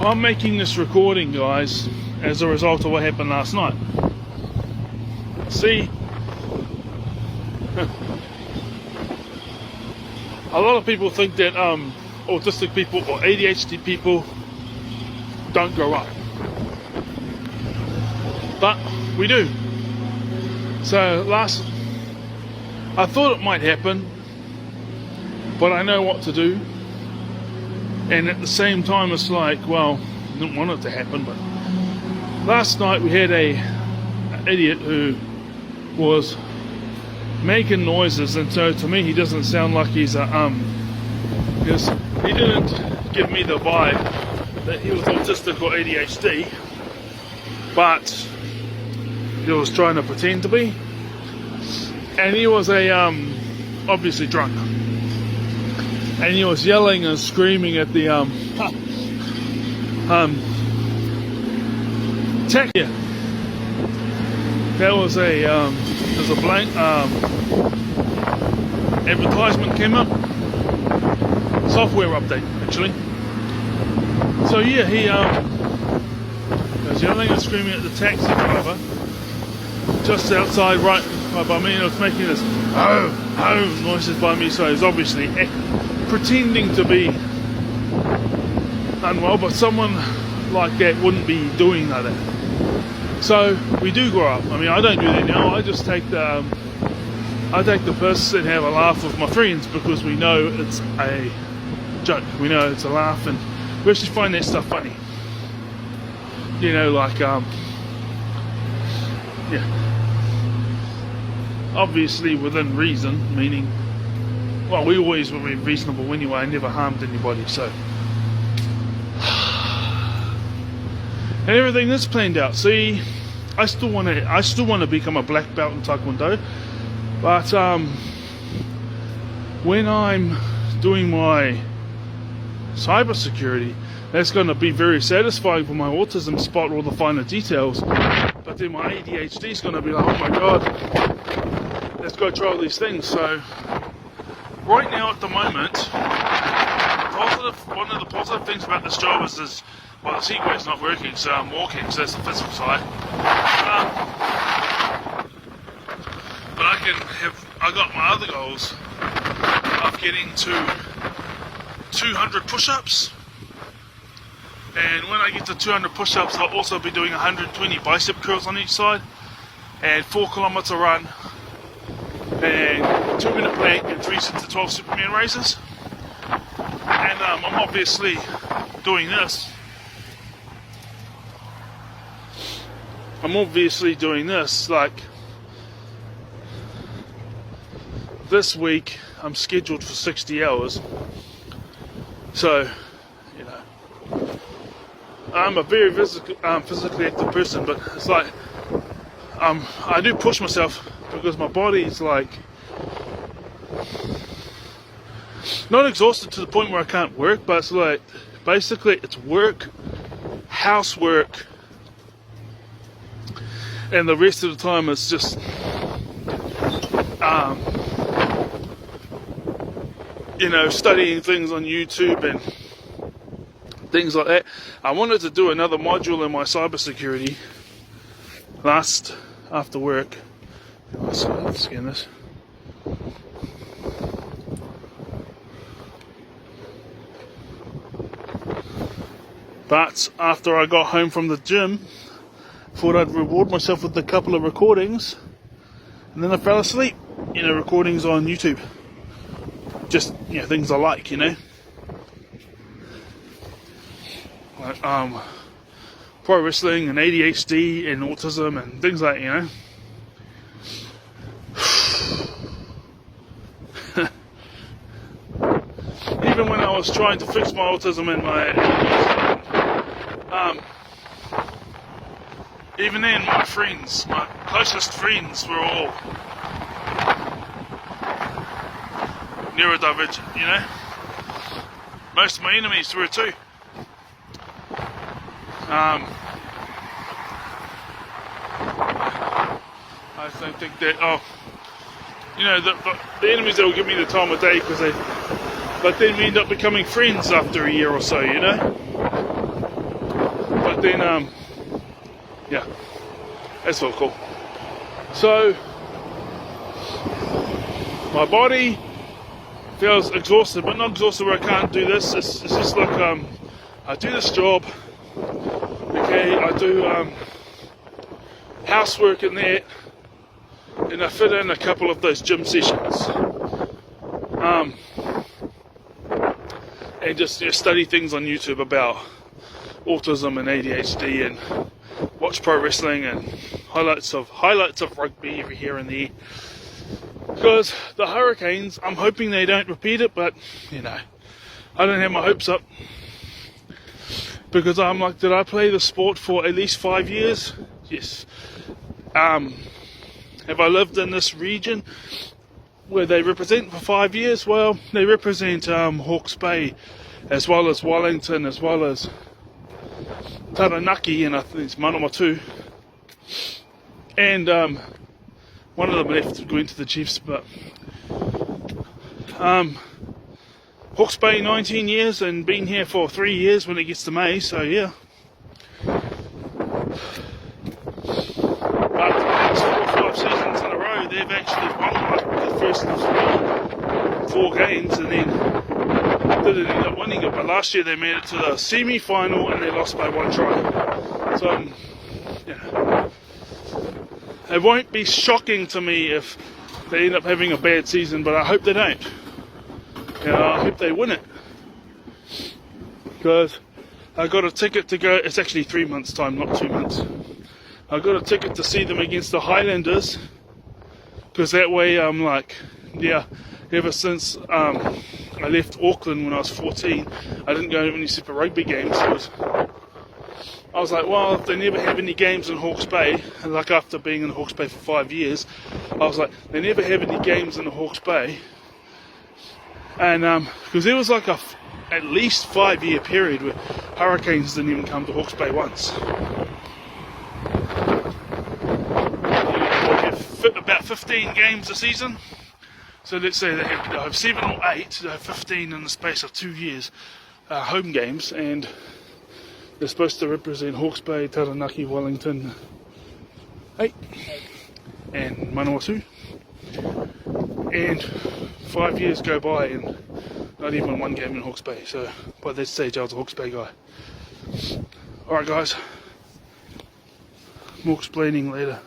I'm making this recording, guys, as a result of what happened last night. See, a lot of people think that autistic people or ADHD people don't grow up, but we do. So I thought it might happen, but I know what to do. And at the same time, it's like, well, I didn't want it to happen, but last night we had an idiot who was making noises, and so to me he doesn't sound like he's because he didn't give me the vibe that he was autistic or ADHD, but he was trying to pretend to be, and he was obviously drunk. And he was yelling and screaming at the taxi. There was a blank advertisement came up, software update actually. So yeah, he was yelling and screaming at the taxi driver just outside, right by me, and it was making this oh noises by me. So he's obviously pretending to be unwell, but someone like that wouldn't be doing that. So we do grow up. I mean, I don't do that now. I just take the piss and have a laugh with my friends, because we know it's a joke. We know it's a laugh, and we actually find that stuff funny. You know, like yeah, obviously within reason, meaning, well, we always were reasonable anyway. I never harmed anybody, so. And everything is planned out. See, I still want to become a black belt in Taekwondo, but when I'm doing my cybersecurity, that's going to be very satisfying for my autism, spot all the finer details. But then my ADHD is going to be like, oh my god, let's go try all these things. So right now, at the moment, one of the positive things about this job is well, the Segway's not working, so I'm walking, so that's the physical side. But I got my other goals of getting to 200 push-ups. And when I get to 200 push-ups, I'll also be doing 120 bicep curls on each side, and 4-kilometer run, and 2-minute plank, and 3 sets of 12 Superman raises. And I'm obviously doing this. Like this week I'm scheduled for 60 hours. So, you know, I'm a very physically active person, but it's like I do push myself, because my body is like not exhausted to the point where I can't work, but it's like basically it's work, housework, and the rest of the time it's just you know, studying things on YouTube and things like that. I wanted to do another module in my cybersecurity after work. Let's scan this. But after I got home from the gym, thought I'd reward myself with a couple of recordings, and then I fell asleep. You know, recordings on YouTube. Just, you know, things I like, you know. Like pro wrestling and ADHD and autism and things like that, you know. Even when I was trying to fix my autism and my even then, my friends, my closest friends, were all neurodivergent, you know. Most of my enemies were too. I don't think that, you know, the enemies that will give me the time of day, but then we end up becoming friends after a year or so, you know. then yeah, that's all cool. So my body feels exhausted, but not exhausted where I can't do this. It's just like I do this job, okay, I do housework in there, and I fit in a couple of those gym sessions, and just study things on YouTube about autism and ADHD, and watch pro wrestling and highlights of rugby every here and there. Because the Hurricanes, I'm hoping they don't repeat it, but you know, I don't have my hopes up, because I'm like, did I play the sport for at least 5 years? Yes. Have I lived in this region where they represent for 5 years? Well, they represent Hawke's Bay, as well as Wellington, as well as Taranaki, and I think it's Manawatu. And one of them left going to the Chiefs, but Hawke's Bay 19 years and been here for 3 years when it gets to May, so yeah. But the next 4 or 5 seasons in a row, they've actually won like the first 4 games, and then didn't end up winning it. But last year they made it to the semi-final and they lost by 1 try. So yeah, it won't be shocking to me if they end up having a bad season, but I hope they don't. I hope they win it, because I got a ticket to go. It's actually 3 months' time, not 2 months. I got a ticket to see them against the Highlanders, because that way I'm like, yeah, ever since I left Auckland when I was 14, I didn't go to any Super Rugby games. I was like, well, if they never have any games in Hawke's Bay, and like after being in Hawke's Bay for 5 years, I was like, they never have any games in the Hawke's Bay. And because there was like at least 5-year period where Hurricanes didn't even come to Hawke's Bay once. They have about 15 games a season. So let's say they have 7 or 8, they have 15 in the space of 2 years, home games, and they're supposed to represent Hawke's Bay, Taranaki, Wellington, and Manawatu. And 5 years go by and not even 1 game in Hawke's Bay. So by that stage I was a Hawke's Bay guy. Alright guys, more explaining later.